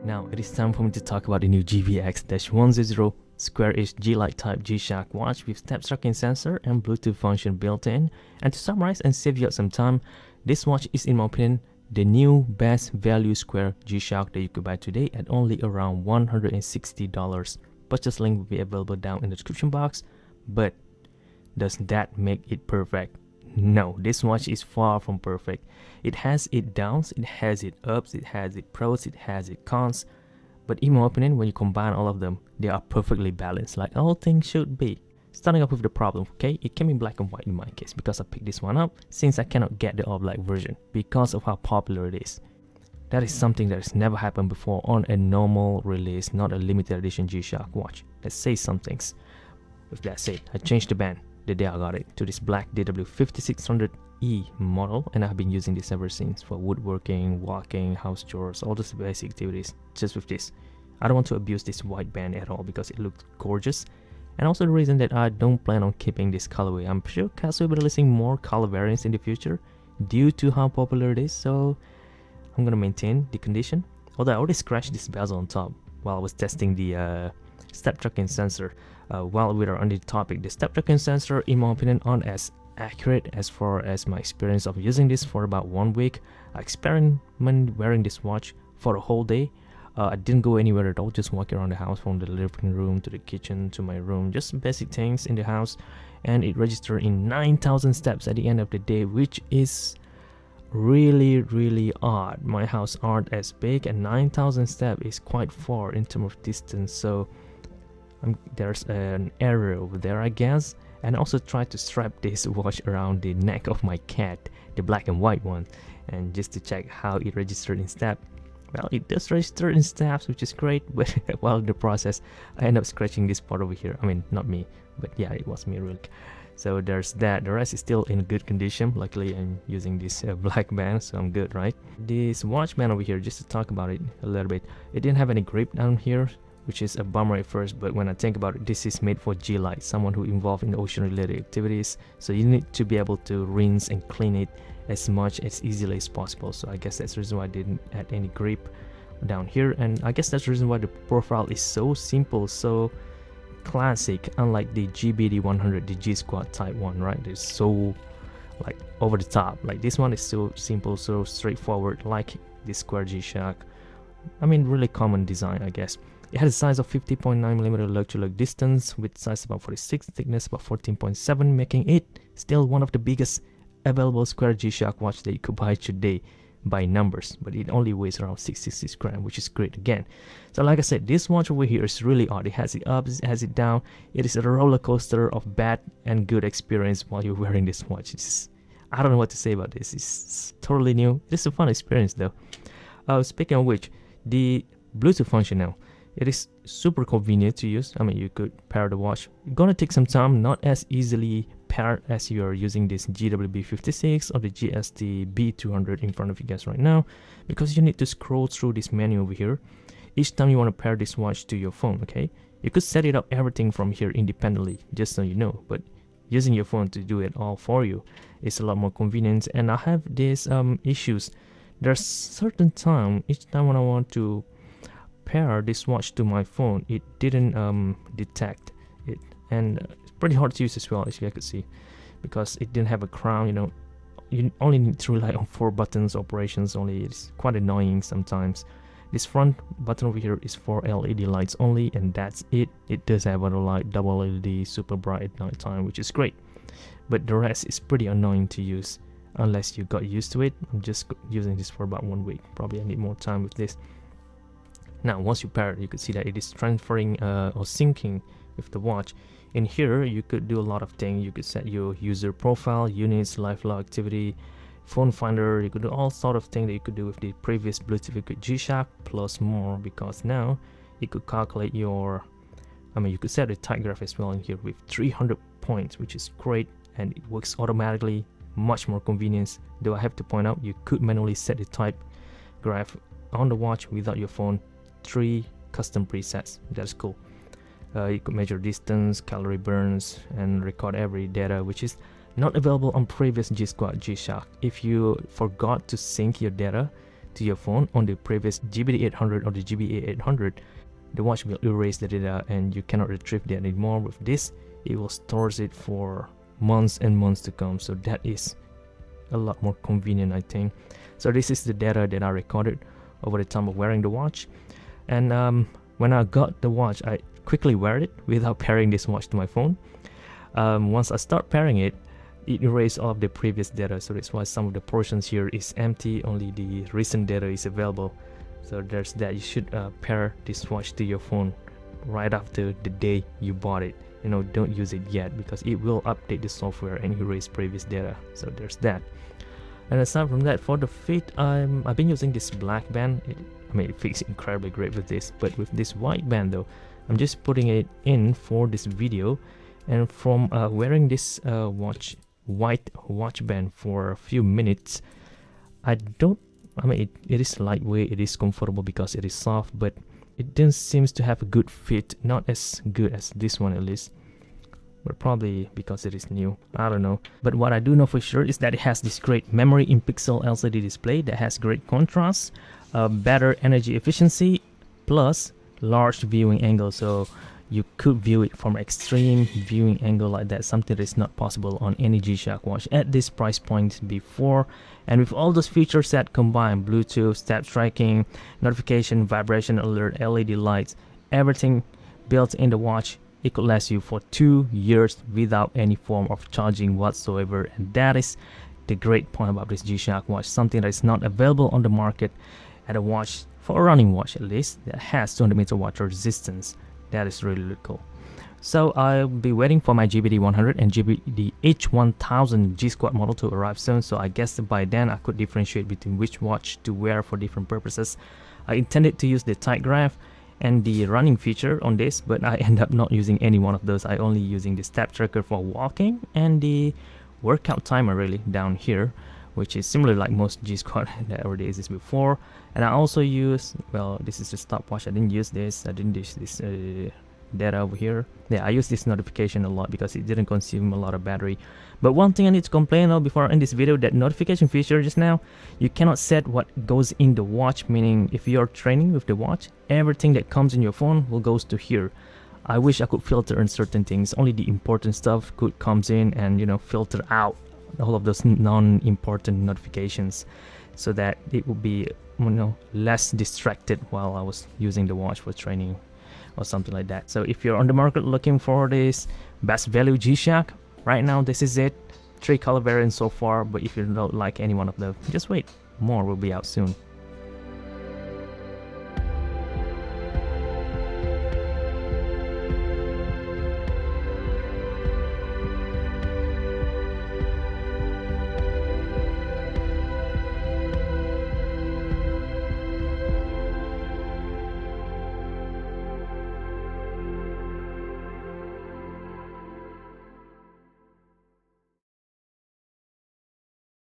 Now it is time for me to talk about the new GBX-100 square-ish G-Lide type G-Shock watch with step tracking sensor and Bluetooth function built in. And to summarize and save you some time, this watch is, in my opinion, the new best value square G-Shock that you could buy today at only around $160. Purchase link will be available down in the description box. But does that make it perfect? No, this watch is far from perfect. It has its downs, it has its ups, it has its pros, it has its cons. But in my opinion, when you combine all of them, they are perfectly balanced, like all things should be. Starting off with the problem, okay? It came in black and white in my case because I picked this one up since I cannot get the all black version because of how popular it is. That is something that has never happened before on a normal release, not a limited edition G-Shock watch. Let's say some things. With that said, I changed the band the day I got it to this black DW5600E model, and I've been using this ever since for woodworking, walking, house chores, all those basic activities. Just with this, I don't want to abuse this white band at all because it looks gorgeous, and also the reason that I don't plan on keeping this colorway. I'm sure Casio will be releasing more color variants in the future due to how popular it is, so I'm gonna maintain the condition. Although I already scratched this bezel on top while I was testing the step tracking sensor. While we are on the topic, the step tracking sensor, in my opinion, aren't as accurate as far as my experience of using this for about 1 week. I experimented wearing this watch for a whole day. I didn't go anywhere at all, just walking around the house from the living room to the kitchen to my room, just basic things in the house, and it registered in 9,000 steps at the end of the day, which is really odd. My house aren't as big, and 9,000 steps is quite far in terms of distance, so there's an error over there, I guess. And I also tried to strap this watch around the neck of my cat, the black and white one, and just to check how it registered in step. Well, it does register in steps, which is great, but while in the process I end up scratching this part over here. I mean, not me, but yeah, it was me really. So there's that. The rest is still in good condition. Luckily I'm using this black band, so I'm good, right? This watch band over here, just to talk about it a little bit, it didn't have any grip down here, which is a bummer at first, but when I think about it, this is made for G-Lide, someone who involved in ocean related activities, so you need to be able to rinse and clean it as much as easily as possible. So I guess that's the reason why I didn't add any grip down here, and I guess that's the reason why the profile is so simple, so classic, unlike the GBD-100, the G-Squad type one, right? It's so like over the top. Like this one is so simple, so straightforward, like the square G-Shock. I mean, really common design, I guess. It has a size of 50.9mm lug-to-lug distance, with size about 46, thickness about 14.7, making it still one of the biggest available square G-Shock watch that you could buy today by numbers. But it only weighs around 66 grams, which is great again. So like I said, this watch over here is really odd. It has it up, it has it down. It is a roller coaster of bad and good experience while you're wearing this watch. I don't know what to say about this. It's totally new. It's a fun experience though. Speaking of which, the Bluetooth function now. It is super convenient to use. I mean, you could pair the watch. It's gonna take some time, not as easily paired as you are using this GWB56 or the GST-B200 in front of you guys right now, because you need to scroll through this menu over here each time you want to pair this watch to your phone. Okay, you could set it up everything from here independently, just so you know, but using your phone to do it all for you is a lot more convenient. And I have these issues. There's certain time each time when I want to pair this watch to my phone, it didn't detect it, and it's pretty hard to use as well, as you guys could see, because it didn't have a crown. You know, you only need to rely on 4 buttons operations only. It's quite annoying sometimes. This front button over here is for LED lights only, and that's it. It does have auto light, double LED, super bright at night time, which is great, but the rest is pretty annoying to use unless you got used to it. I'm just using this for about 1 week. Probably I need more time with this. Now, once you pair it, you can see that it is transferring or syncing with the watch. In here, you could do a lot of things. You could set your user profile, units, live log activity, phone finder. You could do all sort of things that you could do with the previous Bluetooth G-Shock, plus more, because now you could calculate your, you could set a type graph as well in here with 300 points, which is great, and it works automatically, much more convenience. Though I have to point out, you could manually set the type graph on the watch without your phone. 3 custom presets. That's cool. You could measure distance, calorie burns, and record every data, which is not available on previous G-Squad G-Shock. If you forgot to sync your data to your phone on the previous GBD800 or the GBA800, the watch will erase the data and you cannot retrieve that anymore. With this, it will store it for months and months to come, so that is a lot more convenient, I think. So this is the data that I recorded over the time of wearing the watch. And when I got the watch, I quickly wear it without pairing this watch to my phone. Once I start pairing it, it erased all of the previous data, so that's why some of the portions here is empty, only the recent data is available. So there's that. You should pair this watch to your phone right after the day you bought it. You know, don't use it yet because it will update the software and erase previous data. So there's that. And aside from that, for the fit, I've been using this black band. It fits incredibly great with this, but with this white band though, I'm just putting it in for this video. And from wearing this white watch band for a few minutes, it is lightweight, it is comfortable because it is soft, but it doesn't seem to have a good fit, not as good as this one at least, but probably because it is new, I don't know. But what I do know for sure is that it has this great memory in pixel LCD display that has great contrast, better energy efficiency, plus large viewing angle, so you could view it from extreme viewing angle like that, something that is not possible on any G-Shock watch at this price point before. And with all those features that combine, Bluetooth, step tracking, notification, vibration alert, LED lights, everything built in the watch, it could last you for 2 years without any form of charging whatsoever. And that is the great point about this G-Shock watch, something that is not available on the market at a watch, for a running watch at least, that has 200 meter water resistance. That is really cool. So I'll be waiting for my GBD100 and GBD-H-100 G-Squad model to arrive soon, so I guess by then I could differentiate between which watch to wear for different purposes. I intended to use the tight graph and the running feature on this, but I end up not using any one of those. I only using the step tracker for walking and the workout timer really down here, which is similar like most G-Squad that already exists before. And I also use, well, this is the stopwatch. I didn't use this. I didn't use this data over here. Yeah, I use this notification a lot because it didn't consume a lot of battery. But one thing I need to complain of before I end this video, that notification feature just now, you cannot set what goes in the watch, meaning if you're training with the watch, everything that comes in your phone will goes to here. I wish I could filter in certain things. Only the important stuff could comes in and, you know, filter out all of those non-important notifications, so that it would be, you know, less distracted while I was using the watch for training or something like that. So if you're on the market looking for this best value G-Shock, right now this is it. 3 color variants so far, but if you don't like any one of them, just wait, more will be out soon.